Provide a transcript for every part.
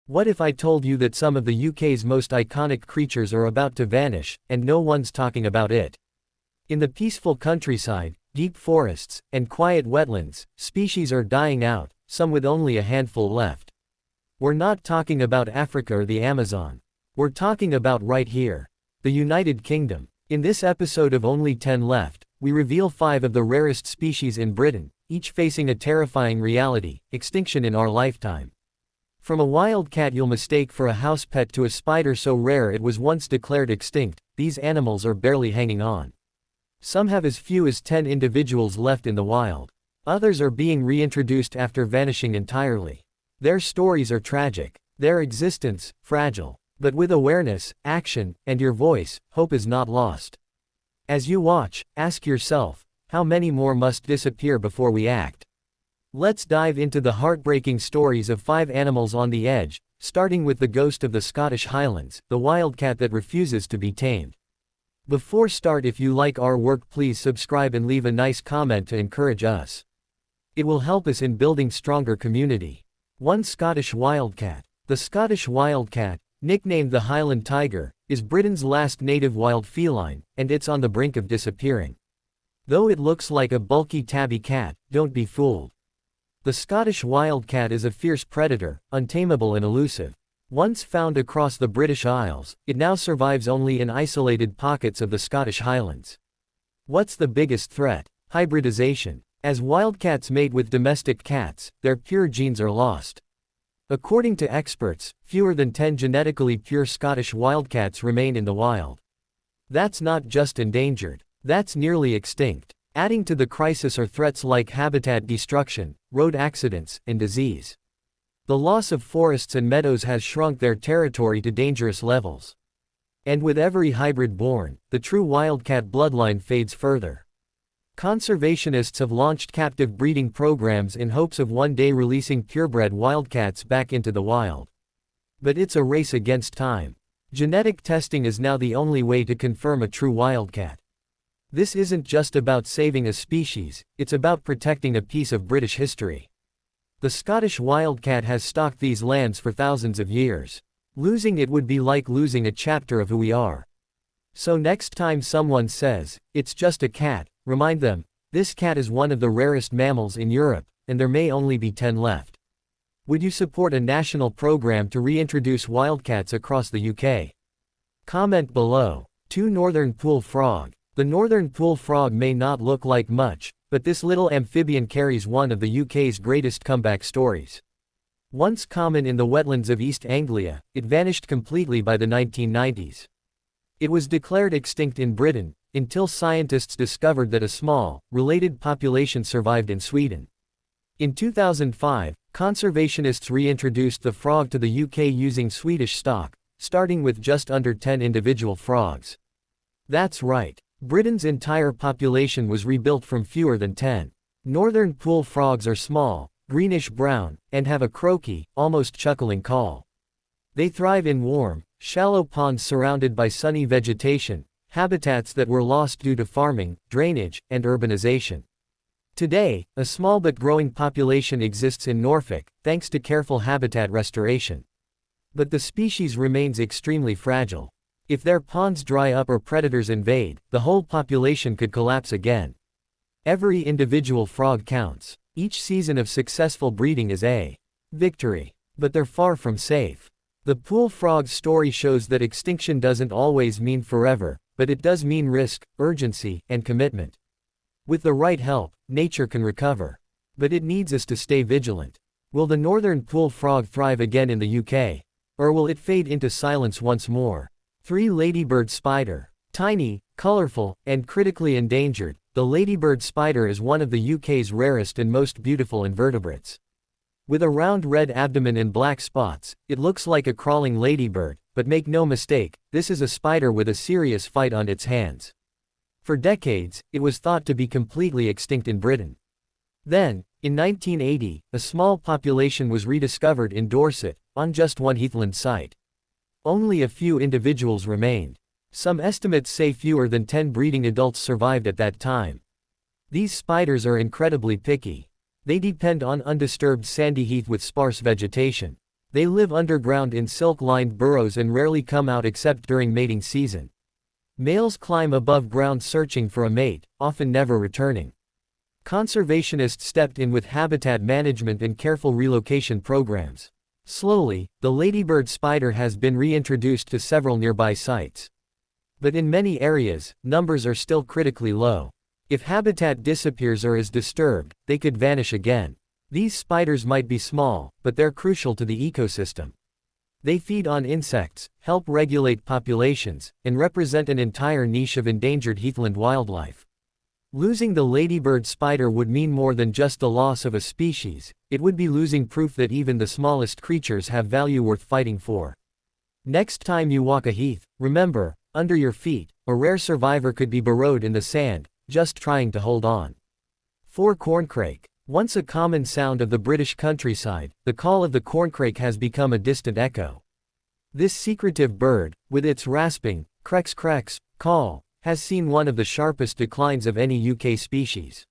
What if I told you that some of the UK's most iconic creatures are about to vanish, and no one's talking about it? In the peaceful countryside, deep forests, and quiet wetlands, species are dying out, some with only a handful left. We're not talking about Africa or the Amazon. We're talking about right here. The United Kingdom. In this episode of Only 10 Left, we reveal 5 of the rarest species in Britain, each facing a terrifying reality: extinction in our lifetime. From a wildcat you'll mistake for a house pet to a spider so rare it was once declared extinct, these animals are barely hanging on. Some have as few as 10 individuals left in the wild. Others are being reintroduced after vanishing entirely. Their stories are tragic, their existence, fragile. But with awareness, action, and your voice, hope is not lost. As you watch, ask yourself, how many more must disappear before we act? Let's dive into the heartbreaking stories of 5 animals on the edge, starting with the ghost of the Scottish Highlands, the wildcat that refuses to be tamed. Before start, if you like our work, please subscribe and leave a nice comment to encourage us. It will help us in building stronger community. 1. Scottish wildcat. The Scottish wildcat, nicknamed the Highland tiger, is Britain's last native wild feline, and it's on the brink of disappearing. Though it looks like a bulky tabby cat, don't be fooled. The Scottish wildcat is a fierce predator, untamable and elusive. Once found across the British Isles, it now survives only in isolated pockets of the Scottish Highlands. What's the biggest threat? Hybridization. As wildcats mate with domestic cats, their pure genes are lost. According to experts, fewer than 10 genetically pure Scottish wildcats remain in the wild. That's not just endangered, that's nearly extinct. Adding to the crisis are threats like habitat destruction, road accidents, and disease. The loss of forests and meadows has shrunk their territory to dangerous levels. And with every hybrid born, the true wildcat bloodline fades further. Conservationists have launched captive breeding programs in hopes of one day releasing purebred wildcats back into the wild. But it's a race against time. Genetic testing is now the only way to confirm a true wildcat. This isn't just about saving a species, it's about protecting a piece of British history. The Scottish wildcat has stalked these lands for thousands of years. Losing it would be like losing a chapter of who we are. So next time someone says, "It's just a cat," remind them, this cat is one of the rarest mammals in Europe, and there may only be 10 left. Would you support a national program to reintroduce wildcats across the UK? Comment below. 2. Northern pool frog. The northern pool frog may not look like much, but this little amphibian carries one of the UK's greatest comeback stories. Once common in the wetlands of East Anglia, it vanished completely by the 1990s. It was declared extinct in Britain, until scientists discovered that a small, related population survived in Sweden. In 2005, conservationists reintroduced the frog to the UK using Swedish stock, starting with just under 10 individual frogs. That's right. Britain's entire population was rebuilt from fewer than 10. Northern pool frogs are small, greenish-brown, and have a croaky, almost chuckling call. They thrive in warm, shallow ponds surrounded by sunny vegetation, habitats that were lost due to farming, drainage, and urbanization. Today, a small but growing population exists in Norfolk, thanks to careful habitat restoration. But the species remains extremely fragile. If their ponds dry up or predators invade, the whole population could collapse again. Every individual frog counts. Each season of successful breeding is a victory. But they're far from safe. The pool frog's story shows that extinction doesn't always mean forever, but it does mean risk, urgency, and commitment. With the right help, nature can recover. But it needs us to stay vigilant. Will the northern pool frog thrive again in the UK? Or will it fade into silence once more? 3. Ladybird Spider. Tiny, colorful, and critically endangered, the Ladybird Spider is one of the UK's rarest and most beautiful invertebrates. With a round red abdomen and black spots, it looks like a crawling ladybird, but make no mistake, this is a spider with a serious fight on its hands. For decades, it was thought to be completely extinct in Britain. Then, in 1980, a small population was rediscovered in Dorset, on just one heathland site. Only a few individuals remained. Some estimates say fewer than 10 breeding adults survived at that time. These spiders are incredibly picky. They depend on undisturbed sandy heath with sparse vegetation. They live underground in silk-lined burrows and rarely come out except during mating season. Males climb above ground searching for a mate, often never returning. Conservationists stepped in with habitat management and careful relocation programs. Slowly, the ladybird spider has been reintroduced to several nearby sites. But in many areas, numbers are still critically low. If habitat disappears or is disturbed, they could vanish again. These spiders might be small, but they're crucial to the ecosystem. They feed on insects, help regulate populations, and represent an entire niche of endangered heathland wildlife. Losing the ladybird spider would mean more than just the loss of a species, it would be losing proof that even the smallest creatures have value worth fighting for. Next time you walk a heath, remember, under your feet, a rare survivor could be burrowed in the sand, just trying to hold on. 4. Corncrake. Once a common sound of the British countryside, the call of the corncrake has become a distant echo. This secretive bird, with its rasping, crex call, has seen one of the sharpest declines of any UK species.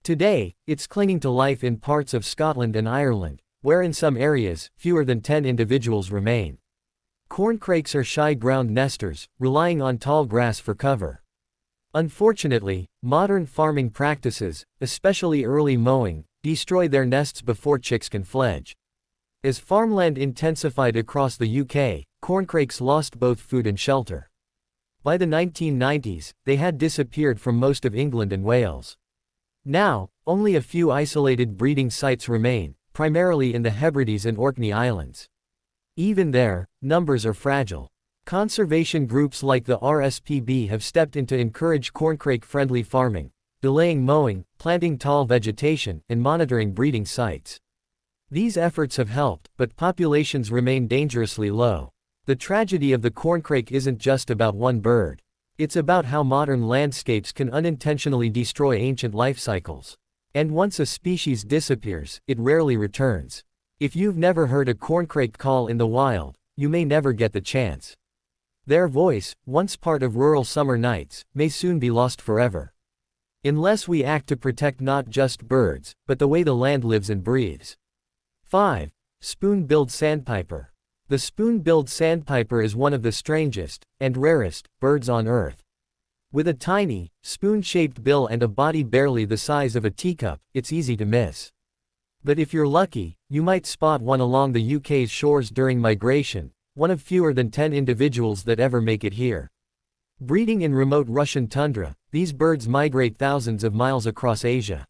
Today, it's clinging to life in parts of Scotland and Ireland, where in some areas, fewer than 10 individuals remain. Corncrakes are shy ground nesters, relying on tall grass for cover. Unfortunately, modern farming practices, especially early mowing, destroy their nests before chicks can fledge. As farmland intensified across the UK, corncrakes lost both food and shelter. By the 1990s, they had disappeared from most of England and Wales. Now, only a few isolated breeding sites remain, primarily in the Hebrides and Orkney Islands. Even there, numbers are fragile. Conservation groups like the RSPB have stepped in to encourage corncrake-friendly farming, delaying mowing, planting tall vegetation, and monitoring breeding sites. These efforts have helped, but populations remain dangerously low. The tragedy of the corncrake isn't just about one bird. It's about how modern landscapes can unintentionally destroy ancient life cycles. And once a species disappears, it rarely returns. If you've never heard a corncrake call in the wild, you may never get the chance. Their voice, once part of rural summer nights, may soon be lost forever. Unless we act to protect not just birds, but the way the land lives and breathes. 5. Spoon-billed sandpiper. The spoon-billed sandpiper is one of the strangest, and rarest, birds on Earth. With a tiny, spoon-shaped bill and a body barely the size of a teacup, it's easy to miss. But if you're lucky, you might spot one along the UK's shores during migration, one of fewer than 10 individuals that ever make it here. Breeding in remote Russian tundra, these birds migrate thousands of miles across Asia.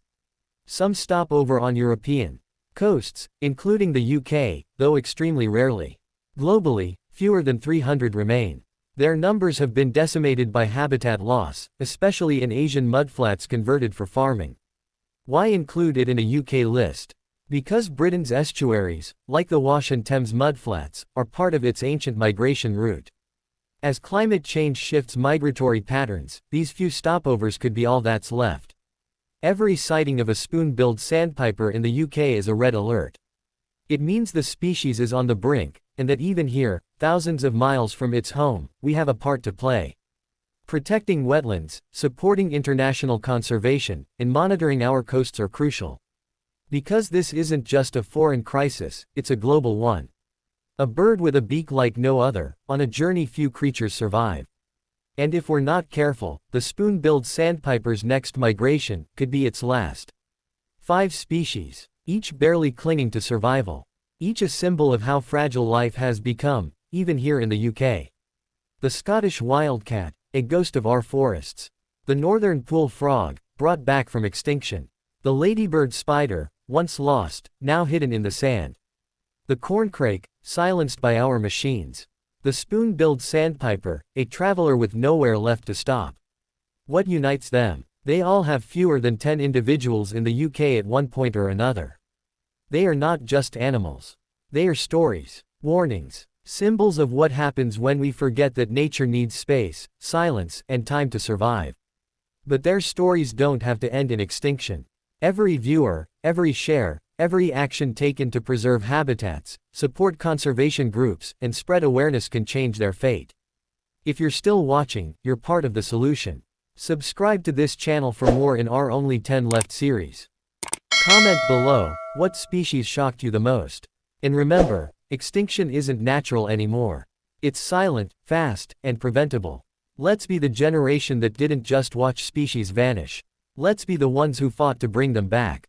Some stop over on European coasts, including the UK, though extremely rarely. Globally, fewer than 300 remain. Their numbers have been decimated by habitat loss, especially in Asian mudflats converted for farming. Why include it in a UK list? Because Britain's estuaries, like the Wash and Thames mudflats, are part of its ancient migration route. As climate change shifts migratory patterns, these few stopovers could be all that's left. Every sighting of a spoon-billed sandpiper in the UK is a red alert. It means the species is on the brink, and that even here, thousands of miles from its home, we have a part to play. Protecting wetlands, supporting international conservation, and monitoring our coasts are crucial. Because this isn't just a foreign crisis, it's a global one. A bird with a beak like no other, on a journey few creatures survive. And if we're not careful, the spoon-billed sandpiper's next migration could be its last. 5 species, each barely clinging to survival. Each a symbol of how fragile life has become, even here in the UK. The Scottish wildcat, a ghost of our forests. The northern pool frog, brought back from extinction. The ladybird spider, once lost, now hidden in the sand. The corncrake, silenced by our machines. The spoon-billed sandpiper, a traveler with nowhere left to stop. What unites them? They all have fewer than 10 individuals in the UK at one point or another. They are not just animals. They are stories, warnings, symbols of what happens when we forget that nature needs space, silence, and time to survive. But their stories don't have to end in extinction. Every viewer, every share, every action taken to preserve habitats, support conservation groups, and spread awareness can change their fate. If you're still watching, you're part of the solution. Subscribe to this channel for more in our Only 10 Left series. Comment below, what species shocked you the most? And remember, Extinction isn't natural anymore. It's silent, fast, and preventable. Let's be the generation that didn't just watch species vanish. Let's be the ones who fought to bring them back.